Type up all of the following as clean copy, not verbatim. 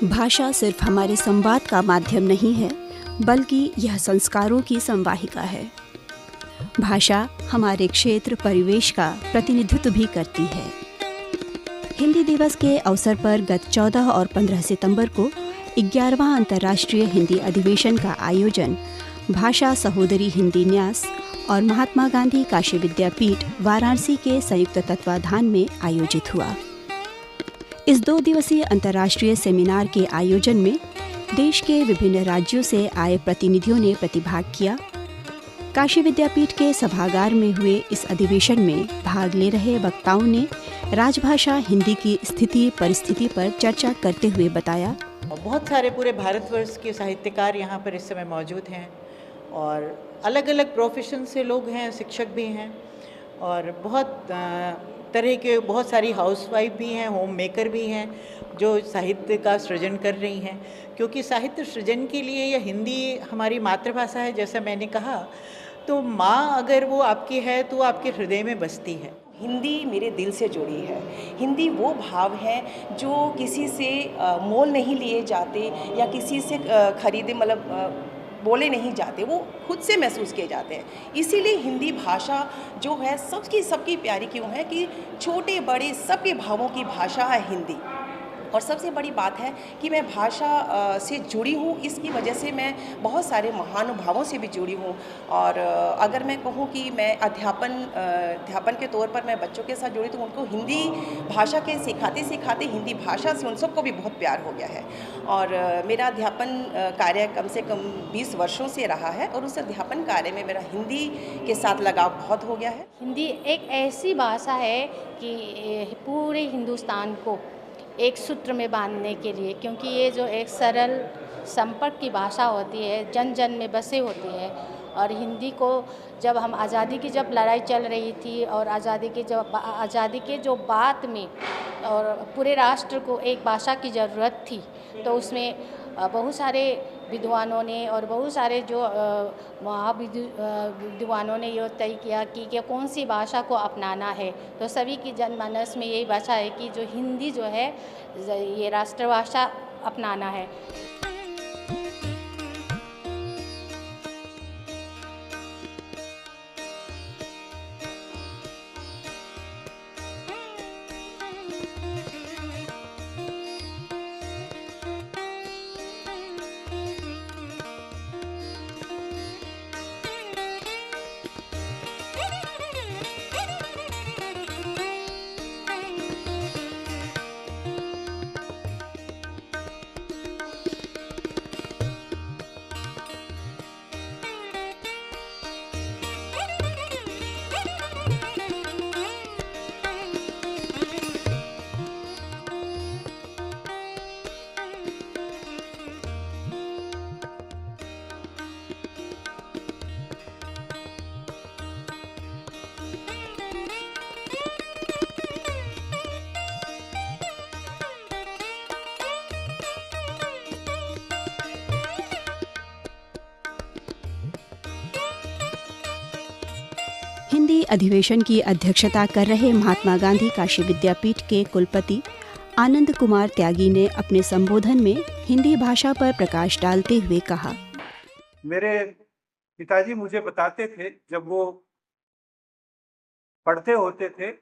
भाषा सिर्फ हमारे संवाद का माध्यम नहीं है, बल्कि यह संस्कारों की संवाहिका है। भाषा हमारे क्षेत्र परिवेश का प्रतिनिधित्व भी करती है। हिंदी दिवस के अवसर पर गत 14 और 15 सितंबर को 11वां अंतर्राष्ट्रीय हिंदी अधिवेशन का आयोजन भाषा सहोदरी हिंदी न्यास और महात्मा गांधी काशी विद्यापीठ वाराणसी के संयुक्त तत्वाधान में आयोजित हुआ। इस 2 दिवसीय अंतर्राष्ट्रीय सेमिनार के आयोजन में देश के विभिन्न राज्यों से आए प्रतिनिधियों ने प्रतिभाग किया। काशी विद्यापीठ के सभागार में हुए इस अधिवेशन में भाग ले रहे वक्ताओं ने राजभाषा हिंदी की स्थिति परिस्थिति पर चर्चा करते हुए बताया, बहुत सारे पूरे भारतवर्ष के साहित्यकार यहाँ पर इस समय मौजूद हैं और अलग अलग प्रोफेशन से लोग हैं, शिक्षक भी हैं और बहुत तरह के बहुत सारी हाउसवाइफ भी हैं, होम मेकर भी हैं जो साहित्य का सृजन कर रही हैं। क्योंकि साहित्य सृजन के लिए यह हिंदी हमारी मातृभाषा है, जैसा मैंने कहा, तो माँ अगर वो आपकी है तो आपके हृदय में बसती है। हिंदी मेरे दिल से जुड़ी है। हिंदी वो भाव है जो किसी से मोल नहीं लिए जाते या किसी से खरीदे बोले नहीं जाते, वो खुद से महसूस किए जाते हैं। इसीलिए हिंदी भाषा जो है सबकी प्यारी क्यों है कि छोटे बड़े सबके भावों की भाषा है हिंदी। और सबसे बड़ी बात है कि मैं भाषा से जुड़ी हूँ, इसकी वजह से मैं बहुत सारे महानुभावों से भी जुड़ी हूँ। और अगर मैं कहूँ कि मैं अध्यापन के तौर पर मैं बच्चों के साथ जुड़ी तो उनको हिंदी भाषा के सिखाते हिंदी भाषा से उन सबको भी बहुत प्यार हो गया है। और मेरा अध्यापन कार्य कम से कम 20 वर्षों से रहा है और उस अध्यापन कार्य में मेरा हिंदी के साथ लगाव बहुत हो गया है। हिंदी एक ऐसी भाषा है कि पूरे हिंदुस्तान को एक सूत्र में बांधने के लिए, क्योंकि ये जो एक सरल संपर्क की भाषा होती है, जन जन में बसे होती है। और हिंदी को जब हम आज़ादी की जब लड़ाई चल रही थी और आज़ादी के जो बात में और पूरे राष्ट्र को एक भाषा की ज़रूरत थी, तो उसमें बहुत सारे विद्वानों ने और बहुत सारे जो विद्वानों ने ये तय किया कि कौन सी भाषा को अपनाना है। तो सभी की जनमानस में यही भाषा है कि जो हिंदी जो है ये राष्ट्रभाषा अपनाना है। हिंदी अधिवेशन की अध्यक्षता कर रहे महात्मा गांधी काशी विद्यापीठ के कुलपति आनंद कुमार त्यागी ने अपने संबोधन में हिंदी भाषा पर प्रकाश डालते हुए कहा, मेरे पिताजी मुझे बताते थे जब वो पढ़ते होते थे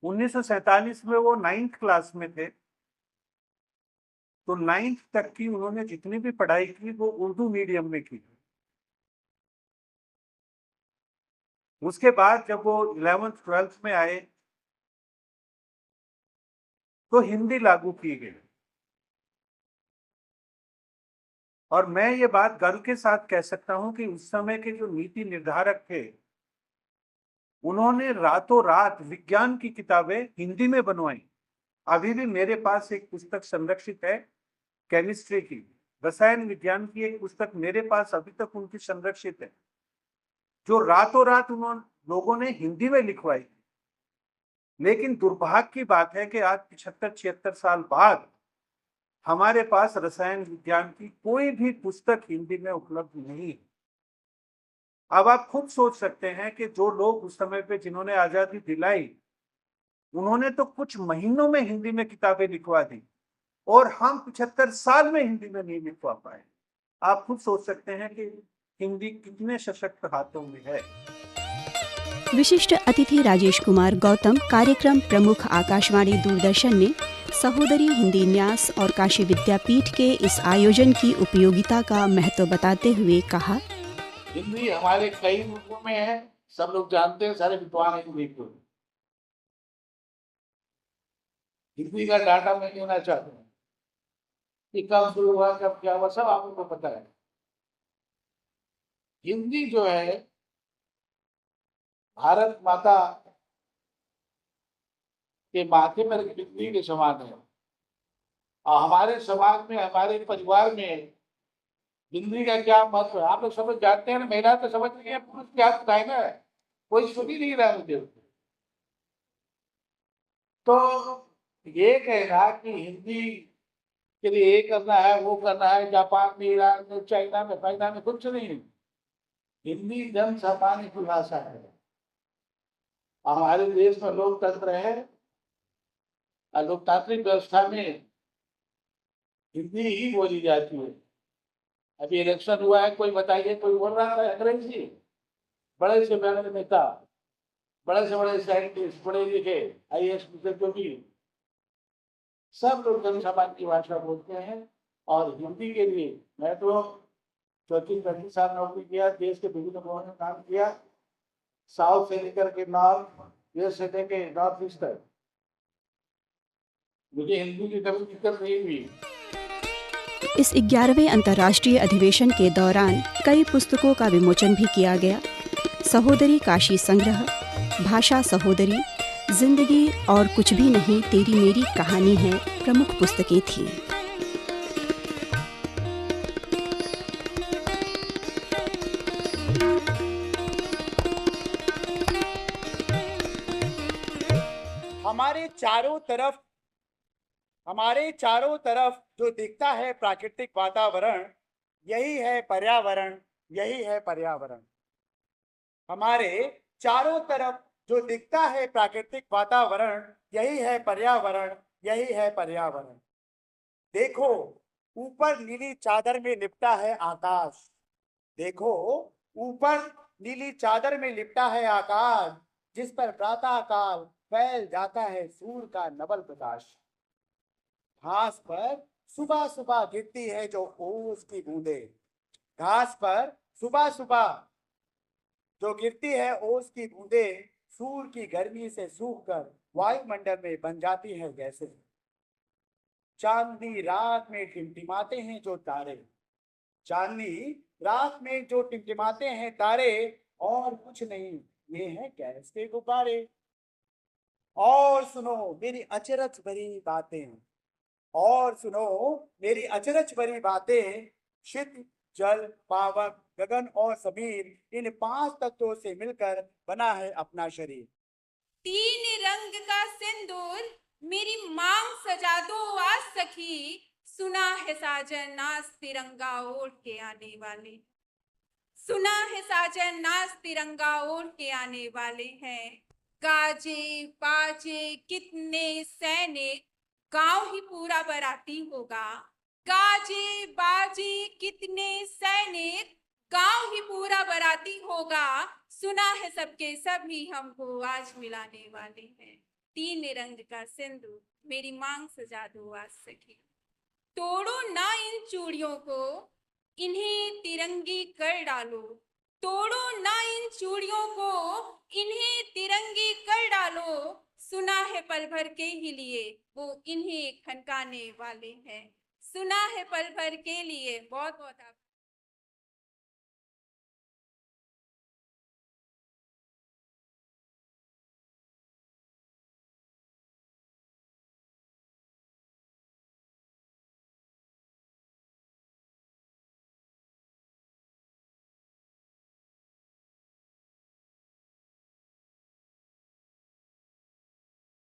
1947 में वो 9th क्लास में थे, तो 9th तक की उन्होंने जितनी भी पढ़ाई की वो उर्दू मीडियम में की। उसके बाद जब वो 11th 12th में आए तो हिंदी लागू की गई। और मैं ये बात गर्व के साथ कह सकता हूं कि उस समय के जो नीति निर्धारक थे उन्होंने रातों रात विज्ञान की किताबें हिंदी में बनवाई। अभी भी मेरे पास एक पुस्तक संरक्षित है केमिस्ट्री की, रसायन विज्ञान की एक पुस्तक मेरे पास अभी तक उनकी संरक्षित है, जो रातों रात लोगों ने हिंदी में लिखवाई। लेकिन दुर्भाग्य की बात है कि आज 75-76 साल बाद हमारे पास रसायन विज्ञान की कोई भी पुस्तक हिंदी में उपलब्ध नहीं है। अब आप खुद सोच सकते हैं कि जो लोग उस समय पे जिन्होंने आजादी दिलाई उन्होंने तो कुछ महीनों में हिंदी में किताबें लिखवा दी और हम 75 साल में हिंदी में नहीं लिखवा पाए। आप खुद सोच सकते हैं कि हिंदी कितने सशक्त हाथों में है। विशिष्ट अतिथि राजेश कुमार गौतम, कार्यक्रम प्रमुख, आकाशवाणी दूरदर्शन ने सहोदरी हिंदी न्यास और काशी विद्यापीठ के इस आयोजन की उपयोगिता का महत्व बताते हुए कहा, हिंदी हमारे कई रूपों में है, सब लोग जानते हैं, सारे विद्वान हिंदी को। हिंदी का डाटा मैं लेना चाहता हूँ कि कब शुरू हुआ, कब क्या हुआ, सब आपको पता है। हिंदी जो है भारत माता के माथे पर बिजली के समान है और हमारे समाज में, हमारे परिवार में हिंदी का क्या महत्व है आप लोग समझ जानते हैं ना। महिला तो समझ रही है, पुरुष क्या बताए ना, कोई सुन ही नहीं रहा मुझे। तो ये कहना कि हिंदी के लिए ये करना है, वो करना है, जापान में, ईरान में, चाइना में, फाइना में, कुछ नहीं। हिंदी जन सामान्य की भाषा है। हमारे देश में लोकतंत्र है और लोकतांत्रिक व्यवस्था में हिंदी ही बोली जाती है। अभी इलेक्शन हुआ है, कोई बताइए, कोई बोल रहा है अंग्रेजी? बड़े से बड़े नेता, बड़े से बड़े साइंटिस्ट, पढ़े लिखे IAS जो भी, सब लोग जन सामान्य की भाषा बोलते हैं। और हिंदी के लिए मैं तो 34-35 साल नौकरी किया, देश के विभिन्न भागों में काम किया, साउथ से लेकर के नॉर्थ, वेस्ट से लेकर नॉर्थ ईस्ट तक। मुझे हिंदी की कभी दिक्कत नहीं हुई। इस 11वें अंतर्राष्ट्रीय अधिवेशन के दौरान कई पुस्तकों का विमोचन भी किया गया। सहोदरी काशी संग्रह, भाषा सहोदरी, जिंदगी और कुछ भी नहीं तेरी मेरी कहानी है प्रमुख पुस्तकें थीं। हमारे चारों तरफ जो दिखता है प्राकृतिक वातावरण, यही है पर्यावरण, यही है पर्यावरण। हमारे चारों तरफ जो दिखता है प्राकृतिक वातावरण, यही है पर्यावरण, यही है पर्यावरण। देखो ऊपर नीली चादर में लिपटा है आकाश, देखो ऊपर नीली चादर में लिपटा है आकाश, जिस पर प्रातः काल फैल जाता है सूर्य का नवल प्रकाश। घास पर सुबह सुबह गिरती है जो ओस की बूंदे, घास पर सुबह सुबह जो गिरती है ओस की बूंदे, सूर्य की गर्मी से सूखकर वायुमंडल में बन जाती है गैसें। चांदनी रात में टिमटिमाते हैं जो तारे, चांदनी रात में जो टिमटिमाते हैं तारे, और कुछ नहीं, ये हैं गैस के गुब्बारे। और सुनो मेरी अचरज भरी बातें, और सुनो मेरी अचरज भरी बातें, क्षित, जल, पावक, गगन और समीर, इन 5 तत्वों से मिलकर बना है अपना शरीर। 3 रंग का सिंदूर मेरी मांग सजा दो आज सखी, सुना है साजन नाच तिरंगा ओढ़ के आने वाले, सुना है साजन नाच तिरंगा ओढ़ के आने वाले हैं। गाजे बाजे कितने सैनिक, गांव ही पूरा बराती होगा। गाजे बाजे कितने सैनिक, गांव ही पूरा बराती होगा। सुना है सबके सभी हमको आज मिलाने वाले हैं। 3 रंग का सिंदूर मेरी मांग सजा दो आज सखी। तोड़ो ना इन चूड़ियों को, इन्हें तिरंगी कर डालो। तोड़ो ना इन चूड़ियों को, इन्हें तिरंगी कर डालो। सुना है पल भर के ही लिए वो इन्हें खनकाने वाले हैं। सुना है पल भर के लिए। बहुत बहुत